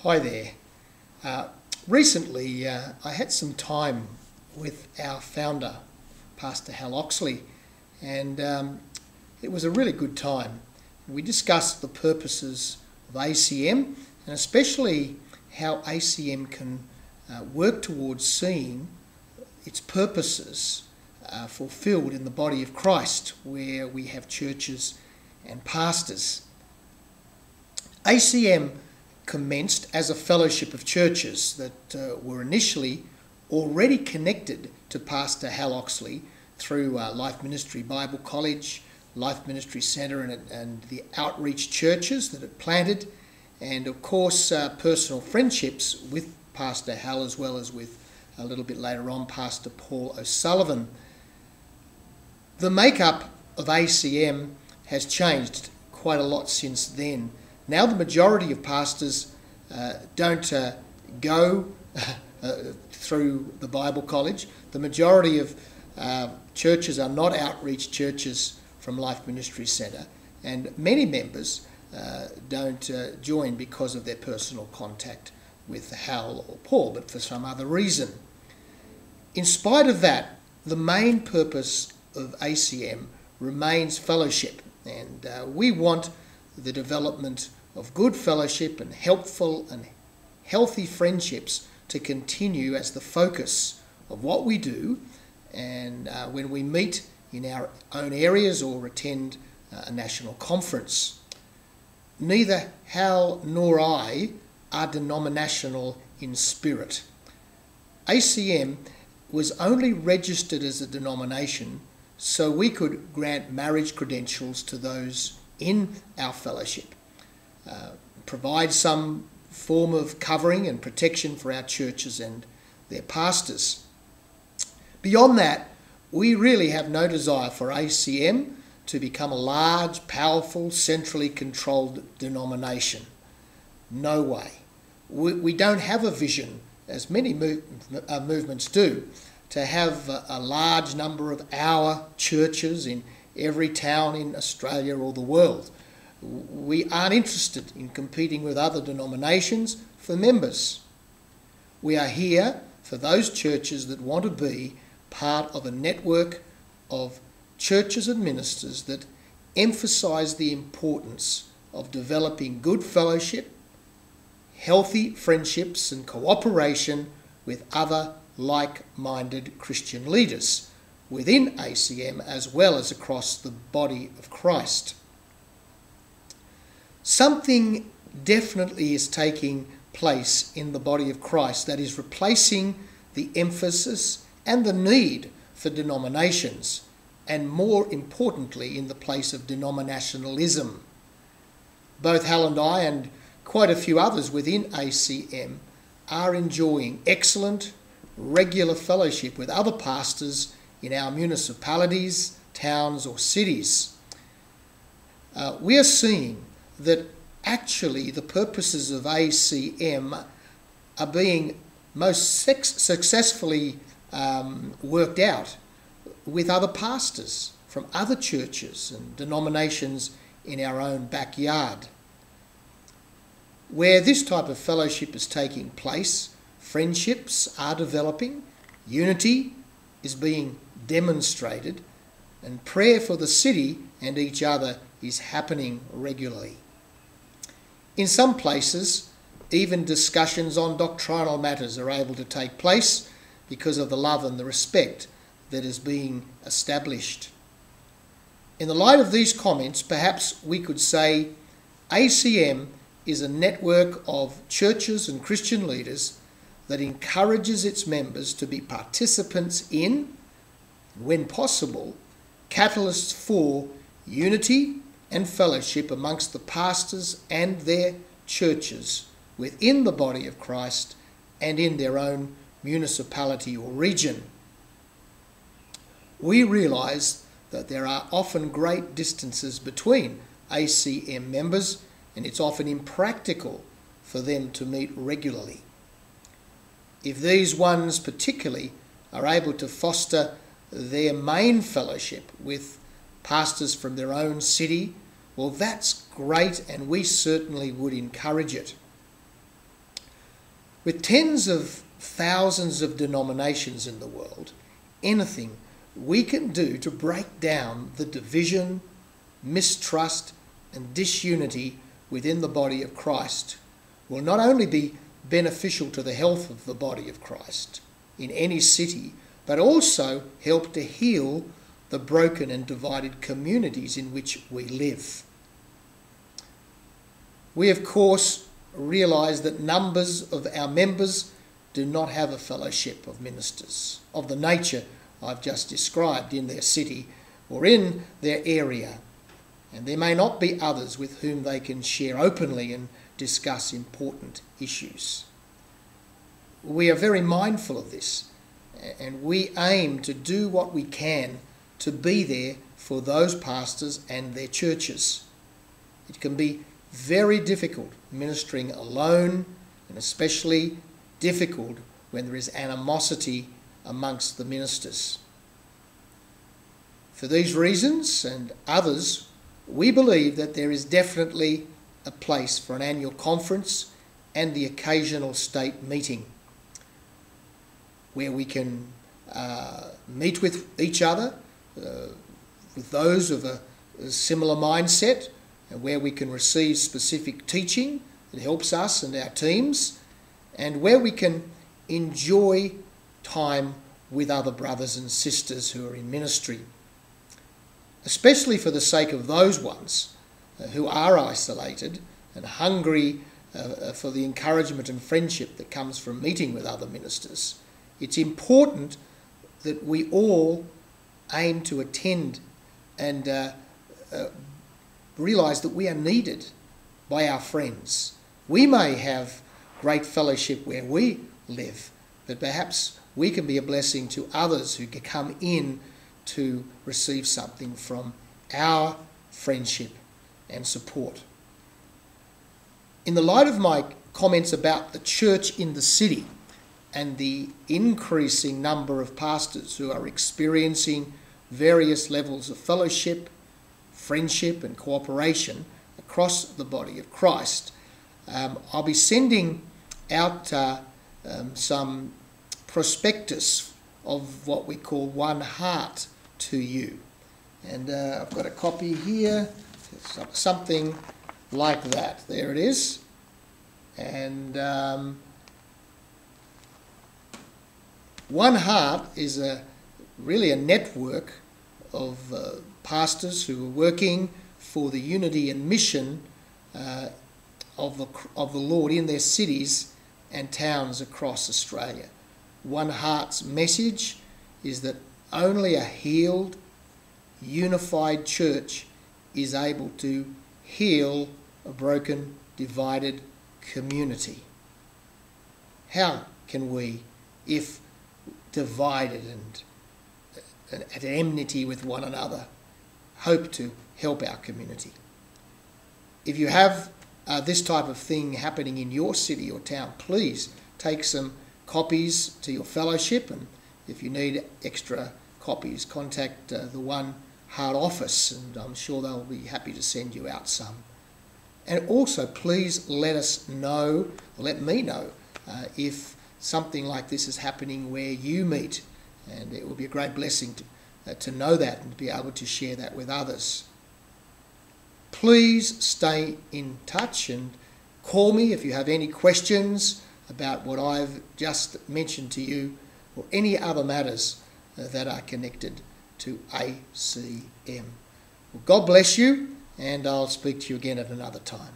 Hi there. Recently I had some time with our founder, Pastor Hal Oxley, and it was a really good time. We discussed the purposes of ACM and especially how ACM can work towards seeing its purposes fulfilled in the body of Christ, where we have churches and pastors. ACM commenced as a fellowship of churches that were initially already connected to Pastor Hal Oxley through Life Ministry Bible College, Life Ministry Centre and the outreach churches that it planted, and of course personal friendships with Pastor Hal, as well as with a little bit later on Pastor Paul O'Sullivan. The makeup of ACM has changed quite a lot since then. Now the majority of pastors don't go through the Bible College. The majority of churches are not outreach churches from Life Ministry Centre, and many members don't join because of their personal contact with Hal or Paul, but for some other reason. In spite of that, the main purpose of ACM remains fellowship, and we want the development of good fellowship and helpful and healthy friendships to continue as the focus of what we do, and when we meet in our own areas or attend a national conference. Neither Hal nor I are denominational in spirit. ACM was only registered as a denomination so we could grant marriage credentials to those in our fellowship, provide some form of covering and protection for our churches and their pastors. Beyond that, we really have no desire for ACM to become a large, powerful, centrally controlled denomination. No way. We don't have a vision, as many movements do, to have a large number of our churches in every town in Australia or the world. We aren't interested in competing with other denominations for members. We are here for those churches that want to be part of a network of churches and ministers that emphasise the importance of developing good fellowship, healthy friendships and cooperation with other like-minded Christian leaders within ACM as well as across the body of Christ. Something definitely is taking place in the body of Christ that is replacing the emphasis and the need for denominations, and more importantly in the place of denominationalism. Both Hal and I, and quite a few others within ACM, are enjoying excellent, regular fellowship with other pastors in our municipalities, towns or cities. We are seeing that actually the purposes of ACM are being most successfully worked out with other pastors from other churches and denominations in our own backyard. Where this type of fellowship is taking place, friendships are developing, unity is being demonstrated, and prayer for the city and each other is happening regularly. In some places, even discussions on doctrinal matters are able to take place because of the love and the respect that is being established. In the light of these comments, perhaps we could say ACM is a network of churches and Christian leaders that encourages its members to be participants in, when possible, catalysts for unity and fellowship amongst the pastors and their churches within the body of Christ and in their own municipality or region. We realise that there are often great distances between ACM members, and it's often impractical for them to meet regularly. If these ones particularly are able to foster their main fellowship with pastors from their own city, well, that's great, and we certainly would encourage it. With tens of thousands of denominations in the world, anything we can do to break down the division, mistrust and disunity within the body of Christ will not only be beneficial to the health of the body of Christ in any city, but also help to heal the broken and divided communities in which we live. We, of course, realise that numbers of our members do not have a fellowship of ministers of the nature I've just described in their city or in their area, and there may not be others with whom they can share openly and discuss important issues. We are very mindful of this, and we aim to do what we can to be there for those pastors and their churches. It can be very difficult ministering alone, and especially difficult when there is animosity amongst the ministers. For these reasons and others, we believe that there is definitely a place for an annual conference and the occasional state meeting where we can meet with each other, with those of a similar mindset, and where we can receive specific teaching that helps us and our teams, and where we can enjoy time with other brothers and sisters who are in ministry, especially for the sake of those ones who are isolated and hungry for the encouragement and friendship that comes from meeting with other ministers. It's important that we all aim to attend and realise that we are needed by our friends. We may have great fellowship where we live, but perhaps we can be a blessing to others who can come in to receive something from our friendship and support. In the light of my comments about the church in the city and the increasing number of pastors who are experiencing various levels of fellowship, friendship and cooperation across the body of Christ, I'll be sending out some prospectus of what we call One Heart to you. And I've got a copy here, something like that. There it is. And One Heart is really a network of pastors who are working for the unity and mission of the Lord in their cities and towns across Australia. One Heart's message is that only a healed, unified church is able to heal a broken, divided community. How can we, if divided and at enmity with one another, hope to help our community? If you have this type of thing happening in your city or town, please take some copies to your fellowship, and if you need extra copies, contact the One Heart office, and I'm sure they'll be happy to send you out some. And also, please let me know if something like this is happening where you meet, and it will be a great blessing to know that and to be able to share that with others. Please stay in touch and call me if you have any questions about what I've just mentioned to you or any other matters that are connected to ACM. Well, God bless you, and I'll speak to you again at another time.